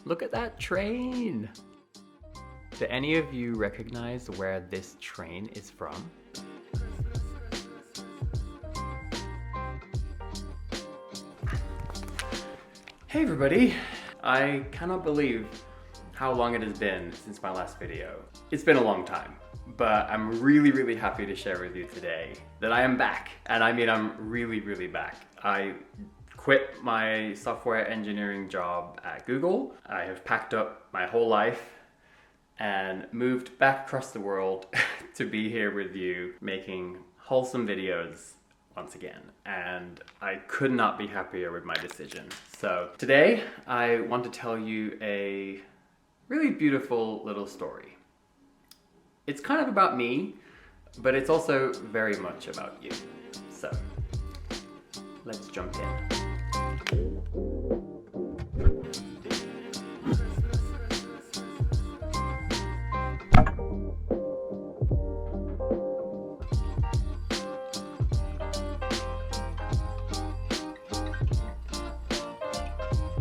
Look at that train! Do any of you recognize where this train is from? Hey everybody! I cannot believe how long it has been since my last video. It's been a long time, but I'm really happy to share with you today that I am back. And I mean, I'm really back. I quit my software engineering job at Google. I have packed up my whole life and moved back across the world to be here with you making wholesome videos once again, and I could not be happier with my decision. So today I want to tell you a really beautiful little story. It's kind of about me, but it's also very much about you. So let's jump in.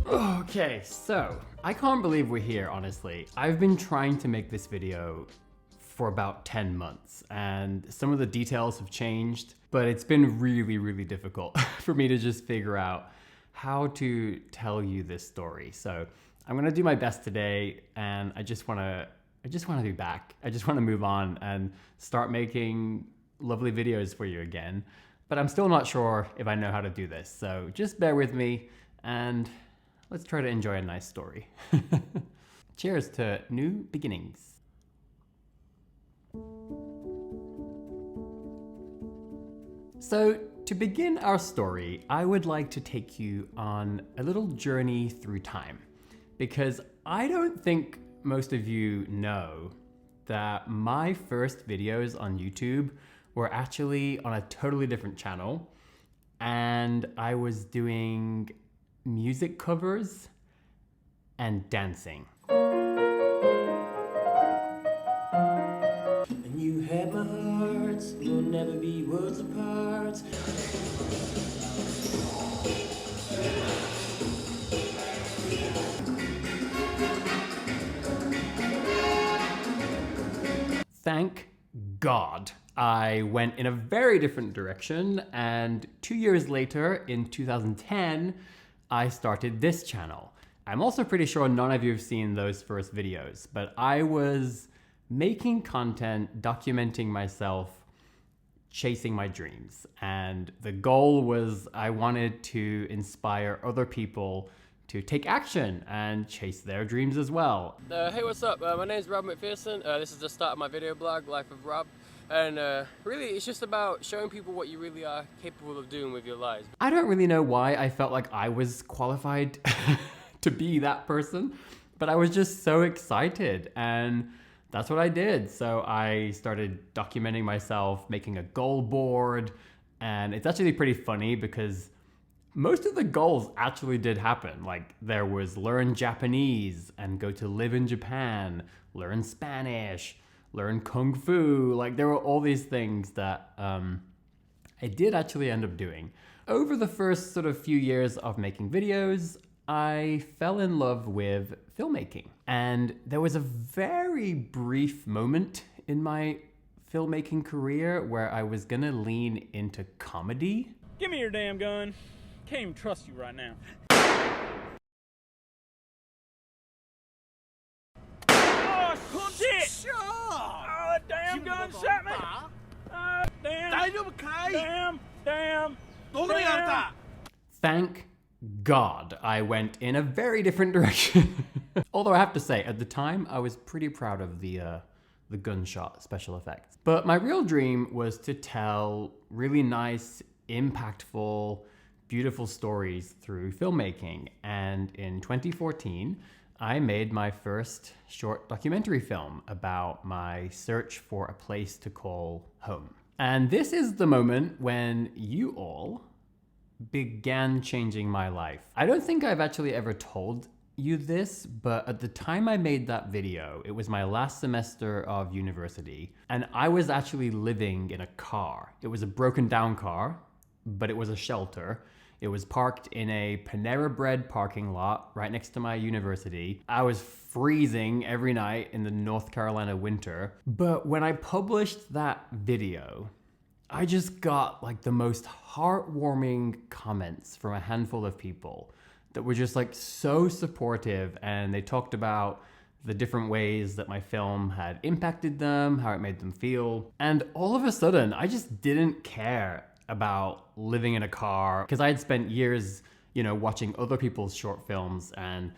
Okay, so I can't believe we're here, honestly. I've been trying to make this video for about 10 months and some of the details have changed, but it's been really difficult for me to just figure out how to tell you this story. So I'm gonna do my best today, and I just wanna be back. I just wanna move on and start making lovely videos for you again. But I'm still not sure if I know how to do this, so just bear with me and let's try to enjoy a nice story. Cheers to new beginnings. So to begin our story, I would like to take you on a little journey through time, because I don't think most of you know that my first videos on YouTube were actually on a totally different channel, and I was doing music covers and dancing. And you had my heart, we'll never be worlds apart. Thank God I went in a very different direction, and 2 years later, in 2010, I started this channel. I'm also pretty sure none of you have seen those first videos, but I was making content, documenting myself, chasing my dreams. And the goal was I wanted to inspire other people to take action and chase their dreams as well. Hey, what's up? My name is Rob MacPherson. This is the start of my video blog, Life of Rob. And really, it's just about showing people what you really are capable of doing with your lives. I don't really know why I felt like I was qualified to be that person, but I was just so excited, and that's what I did. So I started documenting myself, making a goal board, and it's actually pretty funny because most of the goals actually did happen. Like, there was learn Japanese and go to live in Japan, learn Spanish, learn Kung Fu. Like, there were all these things that I did actually end up doing. Over the first sort of few years of making videos, I fell in love with filmmaking. And there was a very brief moment in my filmmaking career where I was gonna lean into comedy. Give me your damn gun. Can't even trust you right now. Oh, shit! Sure. Oh, that damn gun shot me! Damn! Damn! Thank God I went in a very different direction. Although I have to say, at the time, I was pretty proud of the gunshot special effects. But my real dream was to tell really nice, impactful, beautiful stories through filmmaking. And in 2014, I made my first short documentary film about my search for a place to call home. And this is the moment when you all began changing my life. I don't think I've actually ever told you this, but at the time I made that video, it was my last semester of university, and I was actually living in a car. It was a broken down car, but it was a shelter. It was parked in a Panera Bread parking lot right next to my university. I was freezing every night in the North Carolina winter. But when I published that video, I just got like the most heartwarming comments from a handful of people that were just like so supportive, and they talked about the different ways that my film had impacted them, how it made them feel. And all of a sudden, I just didn't care about living in a car, because I had spent years, watching other people's short films and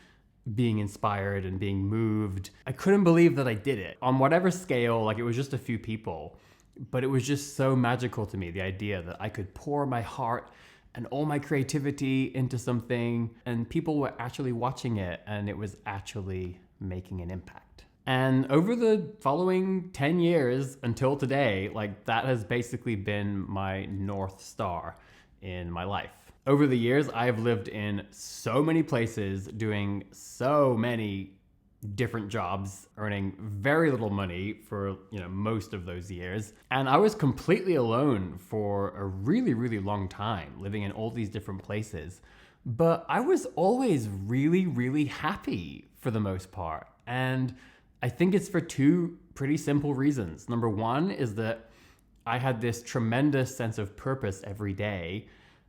being inspired and being moved. I couldn't believe that I did it on whatever scale. Like, it was just a few people, but it was just so magical to me, the idea that I could pour my heart and all my creativity into something, and people were actually watching it, and it was actually making an impact. And over the following 10 years until today, like, that has basically been my North Star in my life. Over the years, I've lived in so many places, doing so many different jobs, earning very little money for, most of those years. And I was completely alone for a really, really long time, living in all these different places. But I was always really, really happy for the most part. And I think it's for two pretty simple reasons. Number one is that I had this tremendous sense of purpose every day.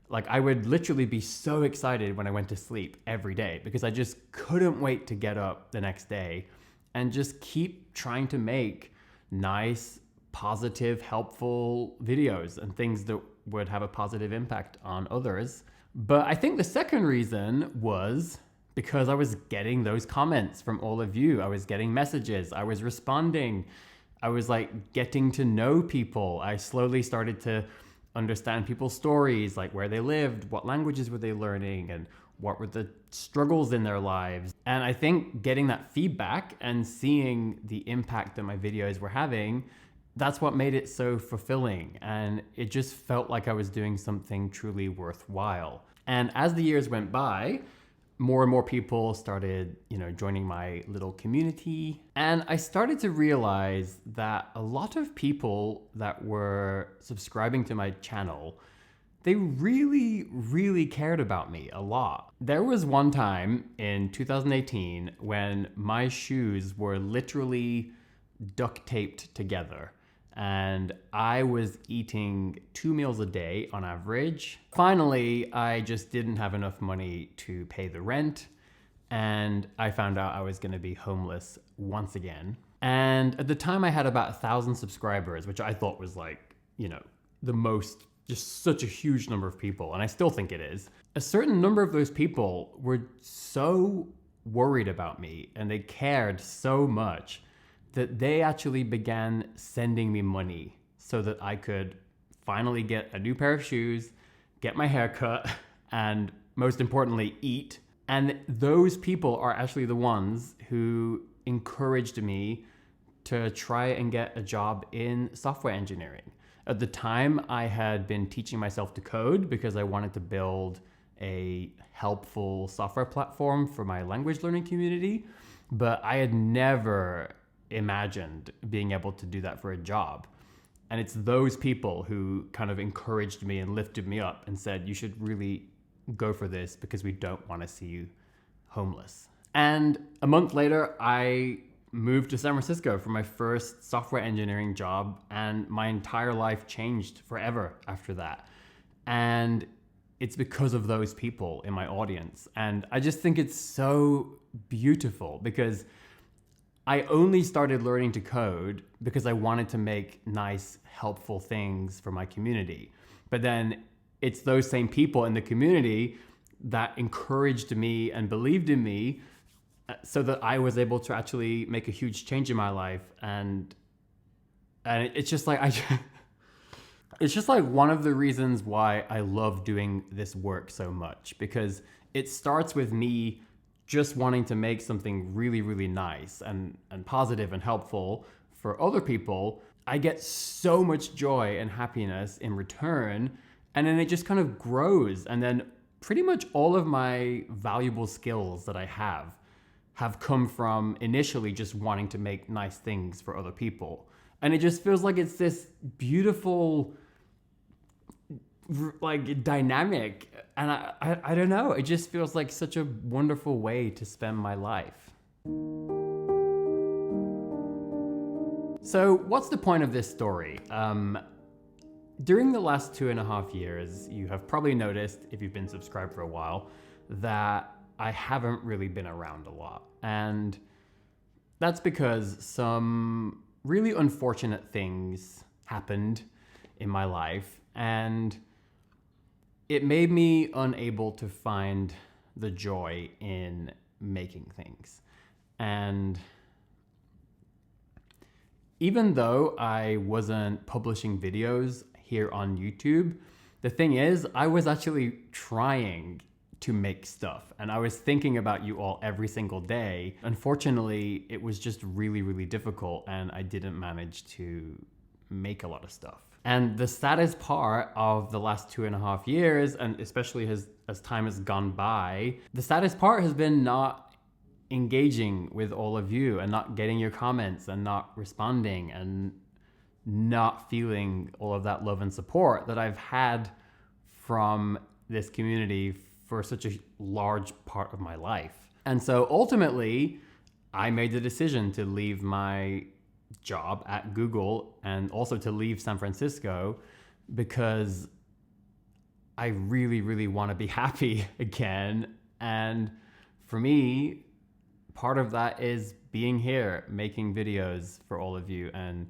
Like, I would literally be so excited when I went to sleep every day, because I just couldn't wait to get up the next day and just keep trying to make nice, positive, helpful videos and things that would have a positive impact on others. But I think the second reason was because I was getting those comments from all of you. I was getting messages, I was responding, I was like getting to know people. I slowly started to understand people's stories, like where they lived, what languages were they learning, and what were the struggles in their lives. And I think getting that feedback and seeing the impact that my videos were having, that's what made it so fulfilling. And it just felt like I was doing something truly worthwhile. And as the years went by, more and more people started, joining my little community. And I started to realize that a lot of people that were subscribing to my channel, they really, really cared about me a lot. There was one time in 2018 when my shoes were literally duct taped together, and I was eating 2 meals a day on average. Finally, I just didn't have enough money to pay the rent, and I found out I was gonna be homeless once again. And at the time I had about 1,000 subscribers, which I thought was like, the most, just such a huge number of people, and I still think it is. A certain number of those people were so worried about me, and they cared so much, that they actually began sending me money so that I could finally get a new pair of shoes, get my hair cut, and most importantly, eat. And those people are actually the ones who encouraged me to try and get a job in software engineering. At the time, I had been teaching myself to code because I wanted to build a helpful software platform for my language learning community, but I had never imagined being able to do that for a job. And it's those people who kind of encouraged me and lifted me up and said, you should really go for this because we don't want to see you homeless. And a month later, I moved to San Francisco for my first software engineering job, and my entire life changed forever after that. And it's because of those people in my audience. And I just think it's so beautiful, because I only started learning to code because I wanted to make nice, helpful things for my community. But then it's those same people in the community that encouraged me and believed in me so that I was able to actually make a huge change in my life. And it's just like, it's just like one of the reasons why I love doing this work so much, because it starts with me just wanting to make something really, really nice and positive and helpful for other people. I get so much joy and happiness in return, and then it just kind of grows. And then pretty much all of my valuable skills that I have come from initially just wanting to make nice things for other people. And it just feels like it's this beautiful like dynamic, and I don't know, it just feels like such a wonderful way to spend my life. So what's the point of this story? During the last 2.5 years, you have probably noticed, if you've been subscribed for a while, that I haven't really been around a lot. And that's because some really unfortunate things happened in my life, and it made me unable to find the joy in making things. And even though I wasn't publishing videos here on YouTube, the thing is, I was actually trying to make stuff, and I was thinking about you all every single day. Unfortunately, it was just really, really difficult, and I didn't manage to make a lot of stuff. And the saddest part of the last 2.5 years, and especially as time has gone by, the saddest part has been not engaging with all of you and not getting your comments and not responding and not feeling all of that love and support that I've had from this community for such a large part of my life. And so ultimately, I made the decision to leave my job at Google and also to leave San Francisco because I really, really want to be happy again. And for me, part of that is being here, making videos for all of you and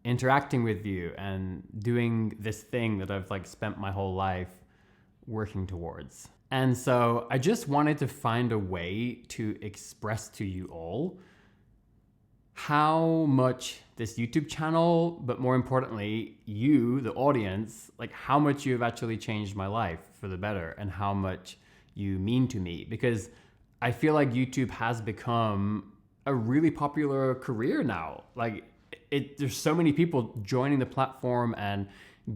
interacting with you and doing this thing that I've like spent my whole life working towards. And so I just wanted to find a way to express to you all how much this YouTube channel, but more importantly, you, the audience, like how much you've actually changed my life for the better and how much you mean to me. Because I feel like YouTube has become a really popular career now. Like there's so many people joining the platform and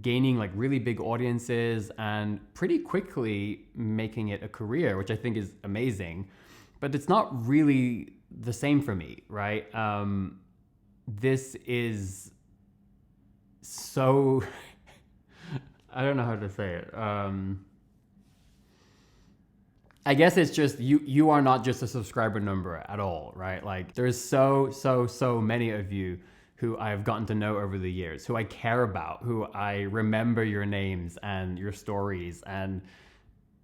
gaining like really big audiences and pretty quickly making it a career, which I think is amazing. But it's not really the same for me, right? This is so, I don't know how to say it. I guess it's just, you are not just a subscriber number at all, right? Like there's so many of you who I've gotten to know over the years, who I care about, who I remember your names and your stories, and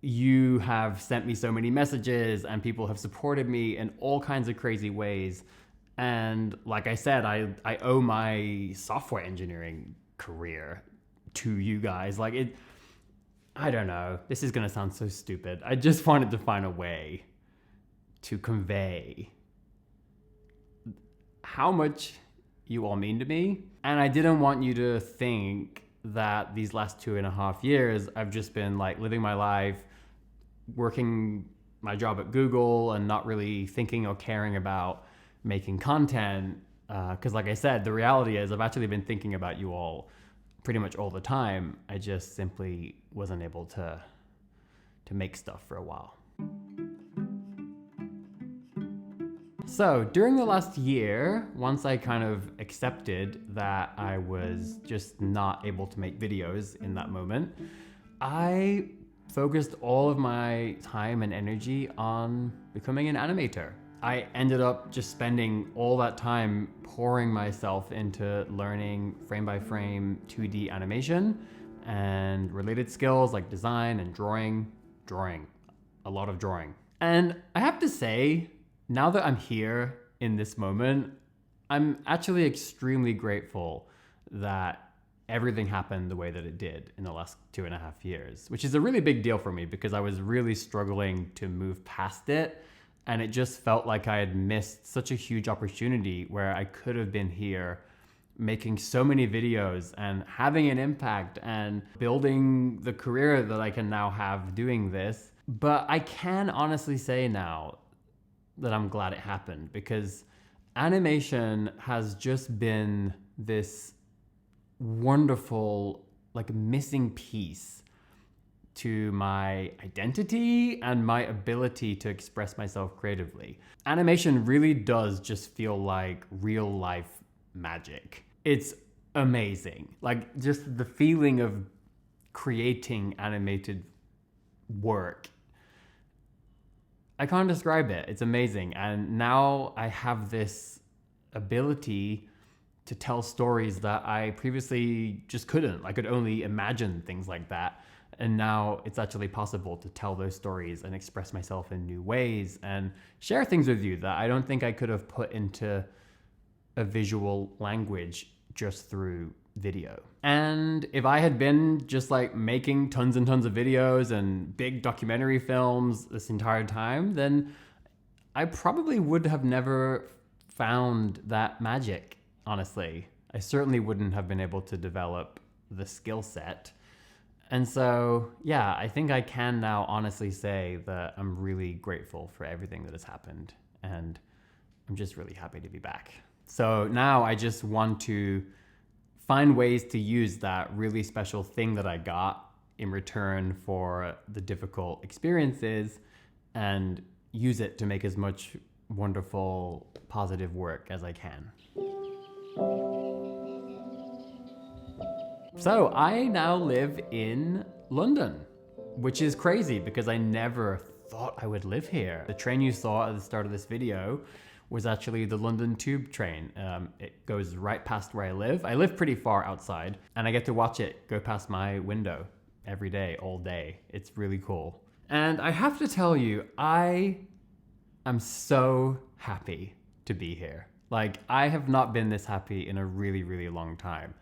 you have sent me so many messages and people have supported me in all kinds of crazy ways. And like I said, I owe my software engineering career to you guys. Like I don't know, this is gonna sound so stupid. I just wanted to find a way to convey how much you all mean to me. And I didn't want you to think that these last 2.5 years, I've just been like living my life, working my job at Google and not really thinking or caring about making content. Because like I said, the reality is I've actually been thinking about you all pretty much all the time. I just simply wasn't able to make stuff for a while. So during the last year, once I kind of accepted that I was just not able to make videos in that moment, I focused all of my time and energy on becoming an animator. I ended up just spending all that time pouring myself into learning frame by frame 2D animation and related skills like design and drawing, a lot of drawing. And I have to say, now that I'm here in this moment, I'm actually extremely grateful that everything happened the way that it did in the last 2.5 years, which is a really big deal for me because I was really struggling to move past it. And it just felt like I had missed such a huge opportunity where I could have been here making so many videos and having an impact and building the career that I can now have doing this. But I can honestly say now that I'm glad it happened because animation has just been this wonderful, like missing piece to my identity and my ability to express myself creatively. Animation really does just feel like real life magic. It's amazing. Like just the feeling of creating animated work. I can't describe it. It's amazing. And now I have this ability to tell stories that I previously just couldn't. I could only imagine things like that. And now it's actually possible to tell those stories and express myself in new ways and share things with you that I don't think I could have put into a visual language just through video. And if I had been just like making tons and tons of videos and big documentary films this entire time, then I probably would have never found that magic, honestly. I certainly wouldn't have been able to develop the skill set. And so, yeah, I think I can now honestly say that I'm really grateful for everything that has happened. And I'm just really happy to be back. So now I just want to find ways to use that really special thing that I got in return for the difficult experiences and use it to make as much wonderful, positive work as I can. So I now live in London, which is crazy because I never thought I would live here. The train you saw at the start of this video was actually the London Tube train. It goes right past where I live. I live pretty far outside and I get to watch it go past my window every day, all day. It's really cool. And I have to tell you, I am so happy to be here. Like, I have not been this happy in a really, really long time.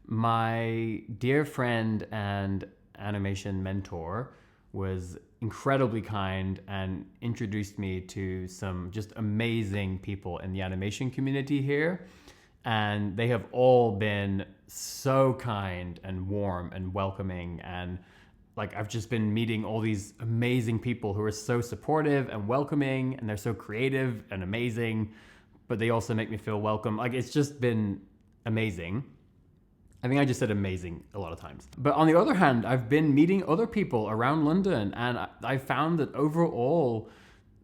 My dear friend and animation mentor was incredibly kind and introduced me to some just amazing people in the animation community here. And they have all been so kind and warm and welcoming. And like, I've just been meeting all these amazing people who are so supportive and welcoming, and they're so creative and amazing, but they also make me feel welcome. Like, it's just been amazing. I think I just said amazing a lot of times. But on the other hand, I've been meeting other people around London, and I found that overall,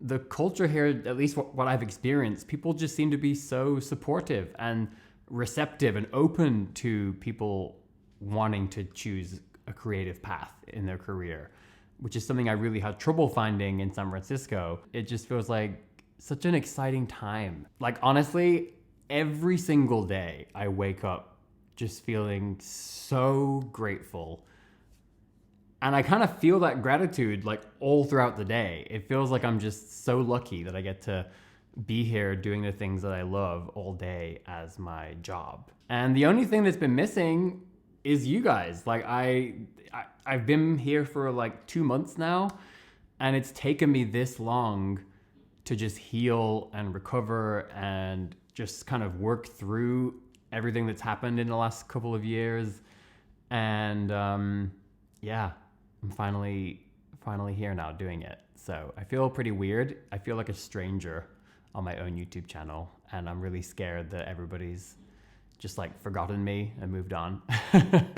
the culture here, at least what I've experienced, people just seem to be so supportive and receptive and open to people wanting to choose a creative path in their career, which is something I really had trouble finding in San Francisco. It just feels like such an exciting time. Like, honestly, every single day I wake up just feeling so grateful. And I kind of feel that gratitude like all throughout the day. It feels like I'm just so lucky that I get to be here doing the things that I love all day as my job. And the only thing that's been missing is you guys. Like, I've been here for like 2 months now, and it's taken me this long to just heal and recover and just kind of work through everything that's happened in the last couple of years. And yeah, I'm finally here now doing it. So I feel pretty weird. I feel like a stranger on my own YouTube channel, and I'm really scared that everybody's just like forgotten me and moved on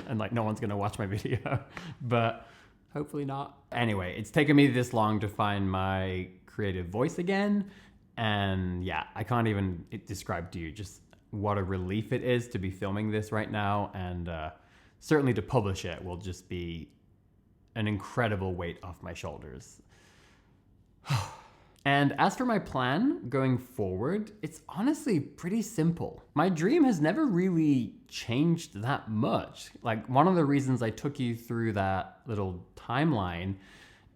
and like no one's gonna watch my video, but hopefully not. Anyway, it's taken me this long to find my creative voice again. And yeah, I can't even describe to you just what a relief it is to be filming this right now, and certainly to publish it will just be an incredible weight off my shoulders. And as for my plan going forward, it's honestly pretty simple. My dream has never really changed that much. Like, one of the reasons I took you through that little timeline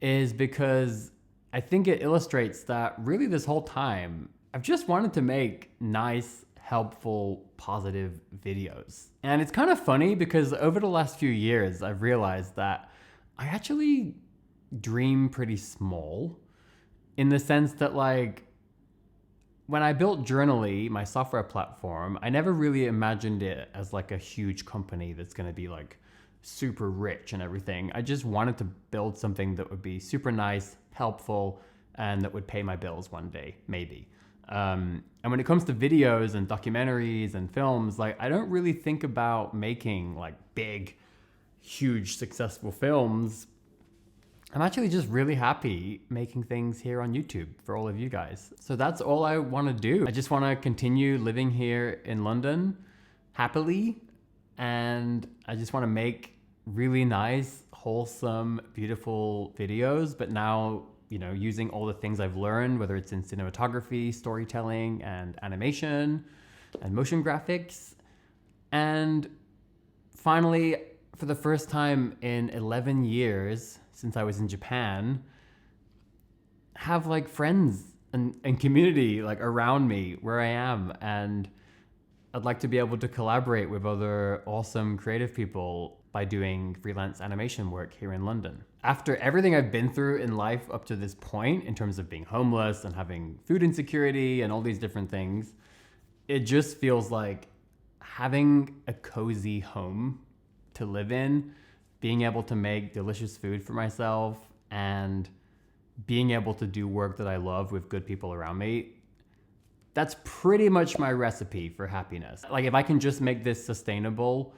is because I think it illustrates that really this whole time I've just wanted to make nice, helpful, positive videos. And it's kind of funny because over the last few years, I've realized that I actually dream pretty small, in the sense that, like, when I built Journally, my software platform, I never really imagined it as like a huge company that's going to be like super rich and everything. I just wanted to build something that would be super nice, helpful, and that would pay my bills one day, maybe. And when it comes to videos and documentaries and films, like, I don't really think about making like big, huge, successful films. I'm actually just really happy making things here on YouTube for all of you guys. So that's all I want to do. I just want to continue living here in London happily, and I just want to make really nice, wholesome, beautiful videos, but now, you know, using all the things I've learned, whether it's in cinematography, storytelling, and animation, and motion graphics. And finally, for the first time in 11 years since I was in Japan, have like friends and community like around me where I am. And I'd like to be able to collaborate with other awesome creative people by doing freelance animation work here in London. After everything I've been through in life up to this point, in terms of being homeless and having food insecurity and all these different things, it just feels like having a cozy home to live in, being able to make delicious food for myself, and being able to do work that I love with good people around me. That's pretty much my recipe for happiness. Like, if I can just make this sustainable,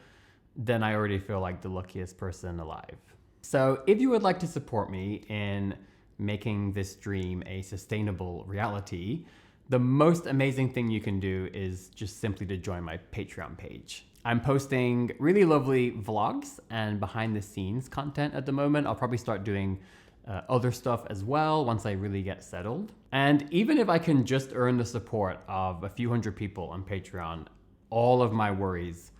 then I already feel like the luckiest person alive. So if you would like to support me in making this dream a sustainable reality, the most amazing thing you can do is just simply to join my Patreon page. I'm posting really lovely vlogs and behind the scenes content at the moment. I'll probably start doing other stuff as well once I really get settled. And even if I can just earn the support of a few hundred people on Patreon, all of my worries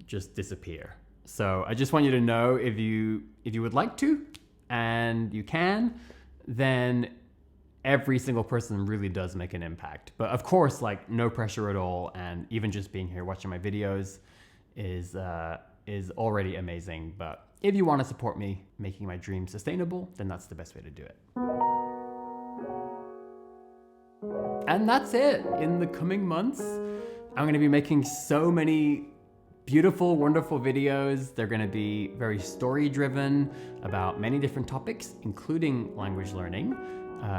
just disappear. So I just want you to know, if you would like to, and you can, then every single person really does make an impact. But of course, like, no pressure at all, and even just being here watching my videos is already amazing. But if you want to support me making my dream sustainable, then that's the best way to do it. And that's it. In the coming months, I'm going to be making so many beautiful, wonderful videos. They're going to be very story-driven about many different topics, including language learning.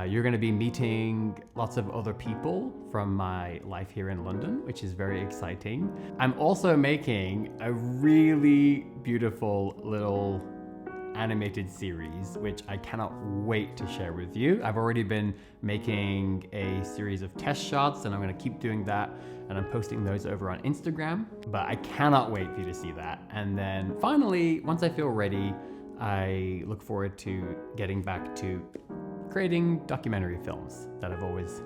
You're going to be meeting lots of other people from my life here in London, which is very exciting. I'm also making a really beautiful little animated series, which I cannot wait to share with you. I've already been making a series of test shots, and I'm going to keep doing that, and I'm posting those over on Instagram, but I cannot wait for you to see that. And then finally, once I feel ready, I look forward to getting back to creating documentary films that have always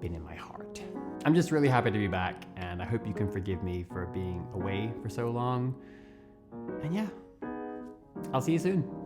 been in my heart. I'm just really happy to be back, and I hope you can forgive me for being away for so long. And yeah, I'll see you soon.